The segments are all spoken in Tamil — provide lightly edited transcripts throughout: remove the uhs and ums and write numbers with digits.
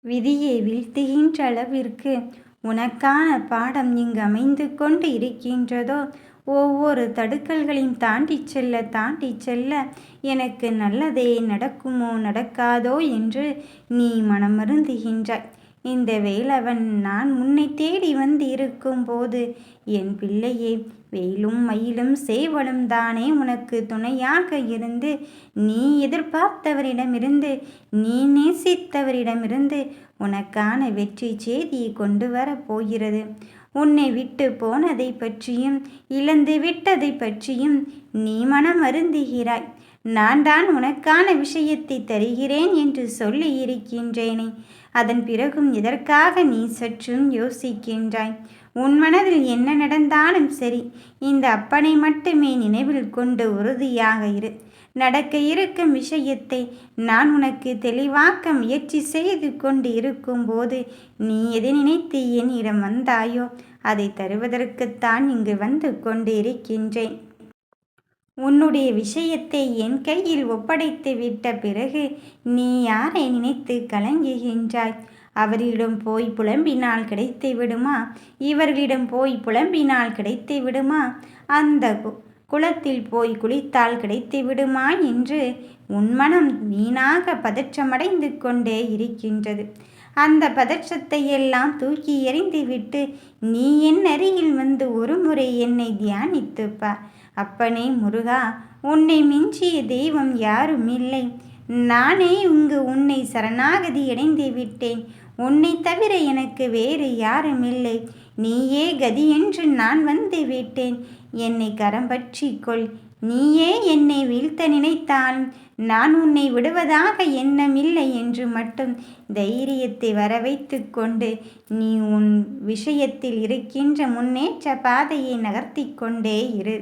விதியை வீழ்த்துகின்ற அளவிற்கு உனக்கான பாடம் இங்கு அமைந்து கொண்டு இருக்கின்றதோ, ஒவ்வொரு தடுக்கல்களையும் தாண்டிச் செல்ல எனக்கு நல்லதே நடக்குமோ நடக்காதோ என்று நீ மனமருந்துகின்றாய். இந்த வேலவன் நான் உன்னை தேடி வந்து இருக்கும்போது, என் பிள்ளையே, வெயிலும் மயிலும் சேவலும் தானே உனக்கு துணையாக இருந்து நீ எதிர்பார்த்தவரிடமிருந்து, நீ நேசித்தவரிடமிருந்து உனக்கான வெற்றி செய்தியை கொண்டு வரப் போகிறது. உன்னை விட்டு போனதை பற்றியும் இழந்து விட்டதை பற்றியும் நீ மனம் வருந்துகிறாய். நான் தான் உனக்கான விஷயத்தை தருகிறேன் என்று சொல்லி இருக்கின்றேனே, அதன் பிறகும் எதற்காக நீ சற்றும் யோசிக்கின்றாய்? உன் மனதில் என்ன நடந்தாலும் சரி, இந்த அப்பனை மட்டுமே நினைவில் கொண்டு உறுதியாக இரு. நடக்க இருக்கும் விஷயத்தை நான் உனக்கு தெளிவாக்க முயற்சி செய்து கொண்டு இருக்கும்போது, நீ எதை நினைத்து என்னிடம் வந்தாயோ அதை தருவதற்குத்தான் இங்கு வந்து கொண்டு இருக்கின்றேன். உன்னுடைய விஷயத்தை என் கையில் ஒப்படைத்து விட்ட பிறகு நீ யாரை நினைத்து கலங்குகின்றாய்? அவரிடம் போய் புலம்பினால் கிடைத்து விடுமா? இவர்களிடம் போய் புலம்பினால் கிடைத்து விடுமா? அந்த குளத்தில் போய் குளித்தால் கிடைத்து விடுமா என்று உன் மனம் வீணாக பதற்றமடைந்து கொண்டே இருக்கின்றது. அந்த பதற்றத்தை எல்லாம் தூக்கி எறிந்துவிட்டு நீ என் அருகில் வந்து ஒரு முறை என்னை தியானித்துப்பார். அப்பனே முருகா, உன்னை மிஞ்சிய தெய்வம் யாரும் இல்லை. நானே இங்கு உன்னை சரணாகதி அடைந்து விட்டேன். உன்னை தவிர எனக்கு வேறு யாரும் இல்லை. நீயே கதி என்று நான் வந்து விட்டேன். என்னை கரம் பற்றி கொள். நீயே என்னை வீழ்த்த நினைத்தாலும் நான் உன்னை விடுவதாக எண்ணமில்லை என்று மட்டும் தைரியத்தை வரவைத்து கொண்டு நீ உன் விஷயத்தில் இருக்கின்ற முன்னேற்ற பாதையை நகர்த்தி கொண்டே இரு.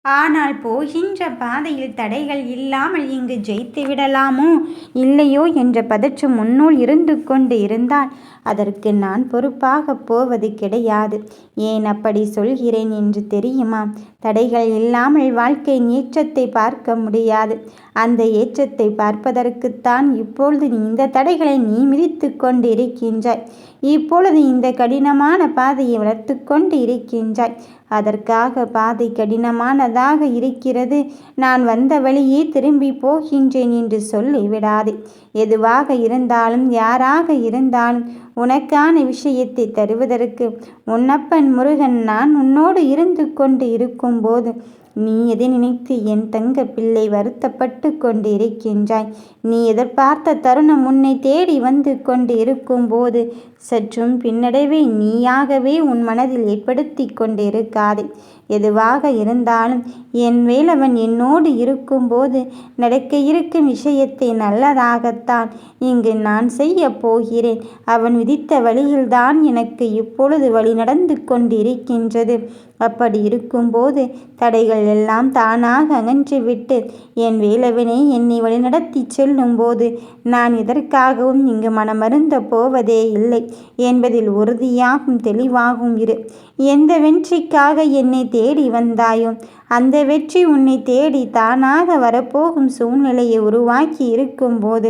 ஆனால் போகின்ற பாதையில் தடைகள் இல்லாமல் இங்கு ஜெயித்து விடலாமோ இல்லையோ என்ற பதற்றம் முன்னுள் இருந்து கொண்டு இருந்தால் அதற்கு நான் பொறுப்பாக போவது கிடையாது. ஏன் அப்படி சொல்கிறேன் என்று தெரியுமா? தடைகள் இல்லாமல் வாழ்க்கையின் ஏற்றத்தை பார்க்க முடியாது. அந்த ஏற்றத்தை பார்ப்பதற்குத்தான் இப்பொழுது இந்த தடைகளை நீ மிதித்து கொண்டு இருக்கின்றாய். இப்பொழுது இந்த கடினமான பாதையை வளர்த்து கொண்டு இருக்கின்றாய். அதற்காக பாதை கடினமானதாக இருக்கிறது, நான் வந்த வழியே திரும்பி போகின்றேன் என்று சொல்லிவிடாதே. எதுவாக இருந்தாலும் யாராக இருந்தாலும் உனக்கான விஷயத்தை தருவதற்கு உன்னப்பன் முருகன் நான் உன்னோடு இருந்து கொண்டு இருக்கும்போது நீ எதை நினைத்து என் தங்க பிள்ளை வருத்தப்பட்டு கொண்டு இருக்கின்றாய்? நீ எதிர்பார்த்த தருணம் உன்னை தேடி வந்து கொண்டு இருக்கும்போது சற்றும் பின்னடைவை நீயாகவே உன் மனதில் ஏற்படுத்தி கொண்டு இருக்காதே. எதுவாக இருந்தாலும் என் வேலவன் என்னோடு இருக்கும்போது நடக்க இருக்கும் விஷயத்தை நல்லதாகத்தான் இங்கு நான் செய்ய போகிறேன். அவன் விதித்த வழியில்தான் எனக்கு இப்பொழுது வழி நடந்து கொண்டிருக்கின்றது. அப்படி இருக்கும்போது தடைகள் எல்லாம் தானாக அகன்றுவிட்டு என் வேலவனே என்னை வழிநடத்தி செல்லும்போது நான் எதற்காகவும் இங்கு மனமருந்த போவதே இல்லை என்பதில் உறுதியாகவும் தெளிவாகவும் இரு. எந்த வெற்றிக்காக என்னை தேடி வந்தாயோ அந்த வெற்றி உன்னை தேடி தானாக வரப்போகும் சூழ்நிலையை உருவாக்கி இருக்கும்போது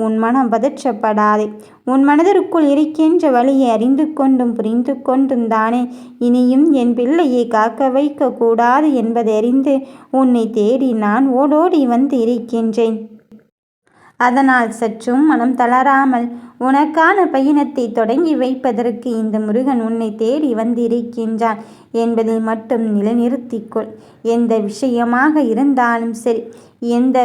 உன் மனம் பதற்றப்படாதே. உன் மனதிற்குள் இருக்கின்ற வழியை அறிந்து கொண்டும் புரிந்து கொண்டும் தானே இனியும் என் பிள்ளையை காக்க வைக்க கூடாது என்பதை அறிந்து உன்னை தேடி நான் ஓடோடி வந்து இருக்கின்றேன். அதனால் சற்றும் மனம் தளராமல் உனக்கான பயணத்தை தொடங்கி வைப்பதற்கு இந்த முருகன் உன்னை தேடி வந்திருக்கின்றான் என்பதில் மட்டும் நிலைநிறுத்திக்கொள். எந்த விஷயமாக இருந்தாலும் சரி, எந்த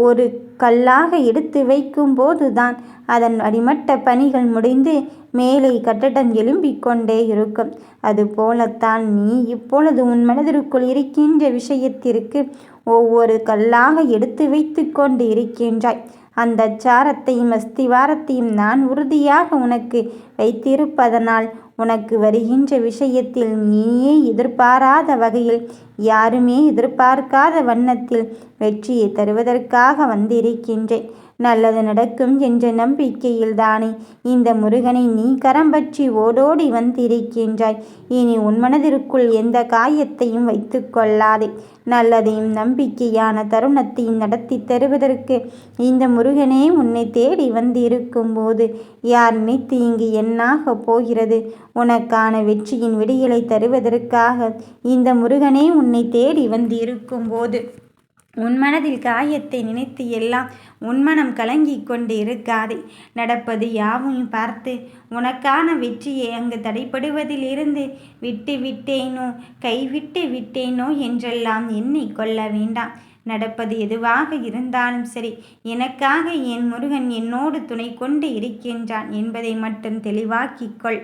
ஒரு கல்லாக எடுத்து வைக்கும் போதுதான் அதன் அடிமட்ட பணிகள் முடிந்து மேலே கட்டடம் எழும்பிக் கொண்டே இருக்கும். அதுபோலத்தான் நீ இப்பொழுது உன் மனதிற்குள் இருக்கின்ற விஷயத்திற்கு ஒவ்வொரு கல்லாக எடுத்து வைத்து கொண்டு இருக்கின்றாய். அந்த சாரத்தையும் அஸ்திவாரத்தையும் நான் உறுதியாக உனக்கு வைத்திருப்பதனால் உனக்கு வருகின்ற விஷயத்தில் நீயே எதிர்பாராத வகையில், யாருமே எதிர்பார்க்காத வண்ணத்தில் வெற்றியை தருவதற்காக வந்திருக்கின்றேன். நல்லது நடக்கும் என்ற நம்பிக்கையில்தானே இந்த முருகனை நீ கரம் பற்றி ஓடோடி வந்திருக்கின்றாய். இனி உன் மனதிற்குள் எந்த காயத்தையும் வைத்து கொள்ளாதே. நல்லதையும் நம்பிக்கையான தருணத்தையும் நடத்தி தருவதற்கு இந்த முருகனே உன்னை தேடி வந்திருக்கும் போது யார் நினைத்து இங்கு என்னாக போகிறது? உனக்கான வெற்றியின் விடியலை தருவதற்காக இந்த முருகனே உன்னை தேடி வந்திருக்கும் போது உன் மனதில் காயத்தை நினைத்து எல்லாம் உன் மனம் கலங்கி கொண்டு இருக்காதே. நடப்பது யாவையும் பார்த்து உனக்கான வெற்றியை அங்கு தடைப்படுவதில் இருந்து விட்டு விட்டேனோ கைவிட்டு விட்டேனோ என்றெல்லாம் எண்ணிக்கொள்ள வேண்டாம். நடப்பது எதுவாக இருந்தாலும் சரி, எனக்காக என் முருகன் என்னோடு துணை கொண்டு இருக்கின்றான் என்பதை மட்டும் தெளிவாக்கிக்கொள்.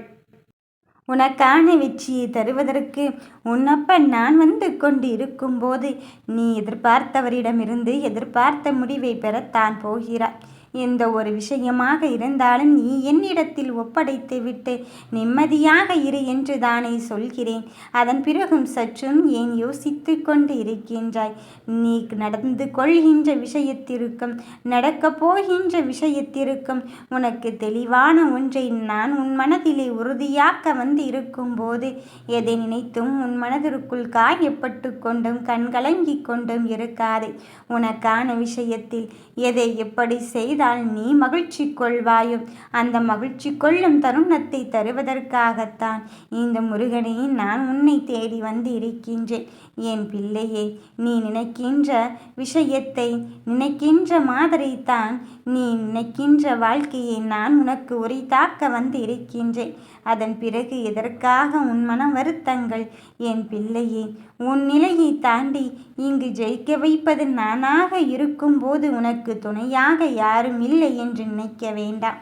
உனக்கான வெற்றியை தருவதற்கு உன்னப்பன் நான் வந்து கொண்டு இருக்கும்போது நீ எதிர்பார்த்தவரிடமிருந்து எதிர்பார்த்த முடிவை பெறத்தான் போகிறாய். எந்த ஒரு விஷயமாக இருந்தாலும் நீ என்னிடத்தில் ஒப்படைத்து விட்டு நிம்மதியாக இரு என்று தானே சொல்கிறேன். அதன் பிறகும் சற்றும் ஏன் யோசித்து கொண்டு இருக்கின்றாய்? நீ நடந்து கொள்கின்ற விஷயத்திற்கும் நடக்கப் போகின்ற விஷயத்திற்கும் உனக்கு தெளிவான ஒன்றை நான் உன் மனதிலே உறுதியாக்க வந்து இருக்கும்போது எதை நினைத்தும் உன் மனதிற்குள் காயப்பட்டு கொண்டும் கண்கலங்கி கொண்டும் இருக்காதே. உனக்கான விஷயத்தில் எதை எப்படி செய்தால் நீ மகிழ்ச்சி கொள்வாயோ அந்த மகிழ்ச்சி கொள்ளும் தருணத்தை தருவதற்காகத்தான் இந்த முருகனை நான் உன்னை தேடி வந்து இருக்கின்றேன். என் பிள்ளையே, நீ நினைக்கின்ற விஷயத்தை நினைக்கின்ற மாதிரித்தான் நீ நினைக்கின்ற வாழ்க்கையை நான் உனக்கு உரித்தாக்க வந்து இருக்கின்றேன். அதன் பிறகு எதற்காக உன் மன வருத்தங்கள்? என் பிள்ளையே, உன் நிலையை தாண்டி இங்கு ஜெயிக்க வைப்பது நானாக இருக்கும்போது உனக்கு துணையாக யாரும் இல்லை என்று நினைக்க வேண்டாம்.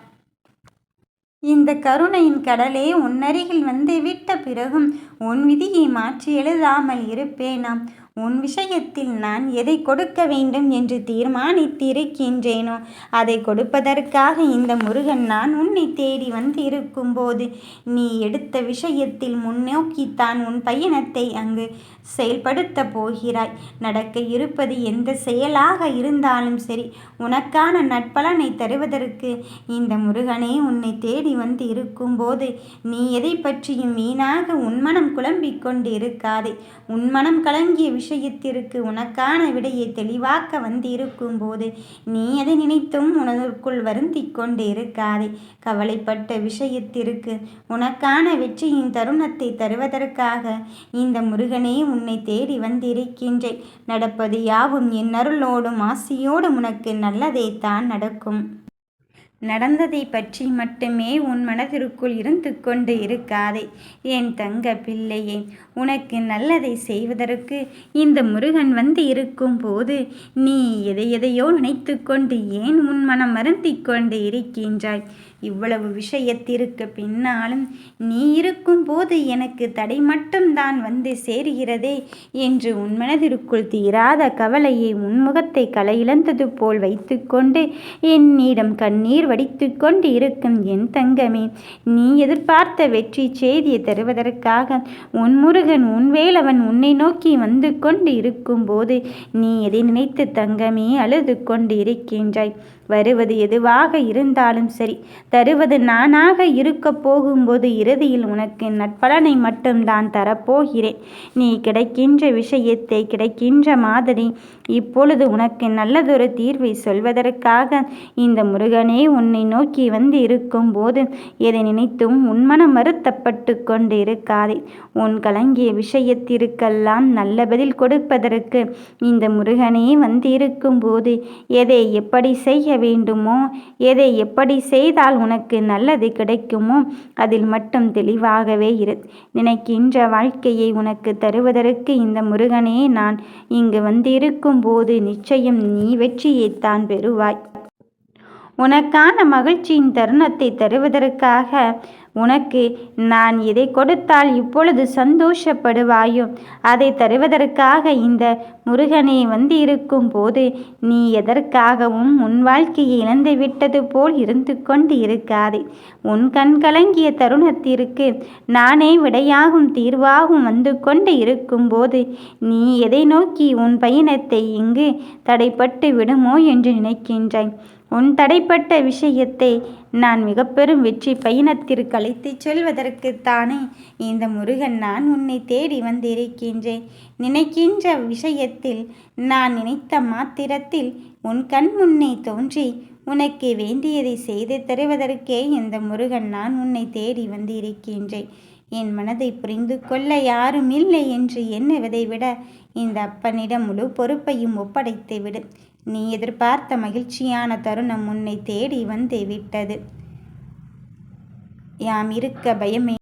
இந்த கருணையின் கடலே உன்னருகில் வந்து விட்ட பிறகும் உன் விதியை மாற்றி எழுதாமல் இருப்பேனாம்? உன் விஷயத்தில் நான் எதை கொடுக்க வேண்டும் என்று தீர்மானித்திருக்கின்றேனோ அதை கொடுப்பதற்காக இந்த முருகன் நான் உன்னை தேடி வந்து இருக்கும்போது நீ எடுத்த விஷயத்தில் முன்னோக்கித்தான் உன் பயணத்தை அங்கு செயல்படுத்த போகிறாய். நடக்க இருப்பது எந்த செயலாக இருந்தாலும் சரி, உனக்கான நட்பலனை தருவதற்கு இந்த முருகனே உன்னை தேடி வந்து இருக்கும்போது நீ எதை பற்றியும் வீணாக உன்மனம் குழம்பிக் கொண்டு இருக்காதே. உன்மனம் கலங்கிய விஷயத்திற்கு உனக்கான விடையை தெளிவாக்க வந்து இருக்கும்போது நீ எதை நினைத்தும் உனக்குள் வருந்தி கொண்டு இருக்காதே. கவலைப்பட்ட விஷயத்திற்கு உனக்கான வெற்றியின் தருணத்தை தருவதற்காக இந்த முருகனே உன்னை தேடி வந்திருக்கின்றேன். நடப்பது யாவும் என் அருளோடும் ஆசியோடும் உனக்கு நல்லதே தான் நடக்கும். நடந்ததை பற்றி மட்டுமே உன் மனதிற்குள் இருந்து கொண்டு இருக்காதே. என் தங்க பிள்ளையே, உனக்கு நல்லதை செய்வதற்கு இந்த முருகன் வந்து இருக்கும் போது நீ எதையோ நினைத்து கொண்டு ஏன் உன் மனம் வருந்தி கொண்டு இருக்கின்றாய்? இவ்வளவு விஷயத்திற்கு பின்னாலும் நீ இருக்கும் போது எனக்கு தடை மட்டும்தான் வந்து சேருகிறதே என்று உன் மனதிற்குள் தீராத கவலையை உன்முகத்தை களை இழந்தது போல் வைத்து கொண்டு என்னிடம் கண்ணீர் வடித்து கொண்டு இருக்கும் என் தங்கமே, நீ எதிர்பார்த்த வெற்றி செய்தியை தருவதற்காக உன் முருகன் உன் வேலவன் உன்னை நோக்கி வந்து கொண்டு இருக்கும் போது நீ எதை நினைத்து தங்கமே அழுது கொண்டு இருக்கின்றாய்? வருவது எதுவாக இருந்தாலும் சரி, தருவது நானாக இருக்க போகும்போது இறுதியில் உனக்கு நட்பலனை மட்டும்தான் தரப்போகிறேன். நீ கிடைக்கின்ற விஷயத்தை கிடைக்கின்ற மாதிரி இப்பொழுது உனக்கு நல்லதொரு தீர்வை சொல்வதற்காக இந்த முருகனே உன்னை நோக்கி வந்து இருக்கும் போது எதை நினைத்தும் உன்மனம் வருத்தப்பட்டு கொண்டு இருக்காதே. உன் கலங்கிய விஷயத்திற்கெல்லாம் நல்ல பதில் கொடுப்பதற்கு இந்த முருகனே வந்து இருக்கும் போது எதை எப்படி செய்ய வேண்டுமோ, எதை எப்படி செய்தால் உனக்கு நல்லது கிடைக்குமோ அதில் மட்டும் தெளிவாகவே இரு. நினைக்கின்ற வாழ்க்கையை உனக்கு தருவதற்கு இந்த முருகனே நான் இங்கு வந்திருக்கும் போது நிச்சயம் நீ வெற்றியைத்தான் பெறுவாய். உனக்கான மகிழ்ச்சியின் தருணத்தை தருவதற்காக உனக்கு நான் எதை கொடுத்தால் இப்பொழுது சந்தோஷப்படுவாயோ அதை தருவதற்காக இந்த முருகனே வந்து இருக்கும் போது நீ எதற்காகவும் உன் வாழ்க்கையை இழந்து விட்டது போல் இருந்து கொண்டு இருக்காதே. உன் கண் கலங்கிய தருணத்திற்கு நானே விடையாகும் தீர்வாகும் வந்து கொண்டு இருக்கும்போது நீ எதை நோக்கி உன் பயணத்தை இங்கு தடைப்பட்டு விடுமோ என்று நினைக்கின்றாய்? உன் தடைப்பட்ட விஷயத்தை நான் மிக பெரும் வெற்றி பயணத்திற்கு அழைத்துச் செல்வதற்குத்தானே இந்த முருகன் நான் உன்னை தேடி வந்திருக்கின்றேன். நினைக்கின்ற விஷயத்தில் நான் நினைத்த மாத்திரத்தில் உன் கண் முன்னே தோன்றி உனக்கு வேண்டியதை செய்து தருவதற்கே இந்த முருகன் நான் உன்னை தேடி வந்திருக்கின்றேன். என் மனதை புரிந்து கொள்ள யாரும் இல்லை என்று எண்ணுவதை விட இந்த அப்பனிடம் முழு பொறுப்பையும் ஒப்படைத்து விடு. நீ எதிர்பார்த்த மகிழ்ச்சியான தருணம் உன்னை தேடி வந்து விட்டது. யாம் இருக்க பயமே